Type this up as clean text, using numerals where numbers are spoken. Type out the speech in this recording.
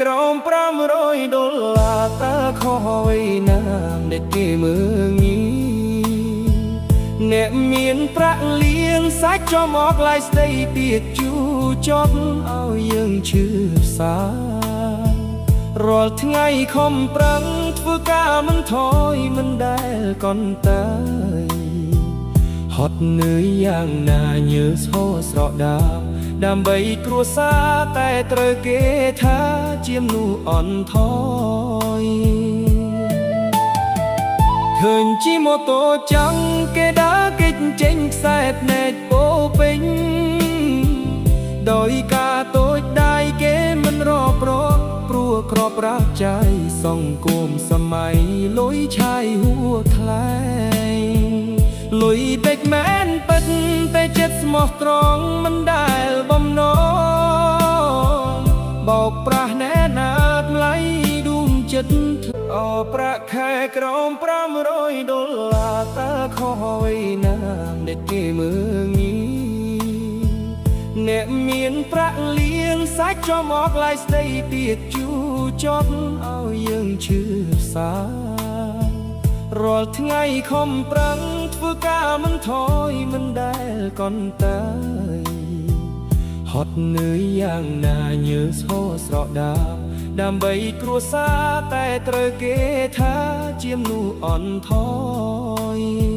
ក្រោម$500តើខុសអ្វីណាដែលគេមើងងាយអ្នកមានប្រាក់លៀងសាច់ចំអកឡាយស្ដីទៀតជូចត់ឲ្យយើងឈឺសារាល់ថ្ងៃខំប្រឹងធ្វើការមិនថយមិនដែលកន់តែហត់នឿយយ៉ាងណាញើសហូរស្រកដាវដើម្បីគ្រួសារតែត្រូវគេថាជាមនុស្សអន់ថយឃើញជិះម៉ូតូចាំងគេដើរគេចចេញខ្សែភ្នែកពោពេញដោយការតូចដៃគេមិនរាប់រកព្រោះក្របប្រាស់ใจសង្គមសម័យលុយឆាយហួថ្លៃលុយតិចមែនពិតតែចិត្តស្មោះត្រង់មិនដែលបំណងបោកប្រាស់ណែណាតថ្លៃដួងចិត្តអប្រាក់ខែក្រោម$500តើខុសអ្វីណាដែលគេមើងងាយអ្នកមានប្រាក់លៀងសាច់ចំអកឡាយស្ដីទៀតជូចត់ឲ្យយើងឈឺសារាល់ថ្ងៃខំប្រឹងធ្វើការមិនថយមិនដែលកន់តែហត់នឿយយ៉ាងណាញើសហូរស្រកដាវដើម្បីគ្រួសារតែត្រូវគេថាជាមនុស្សអន់ថយ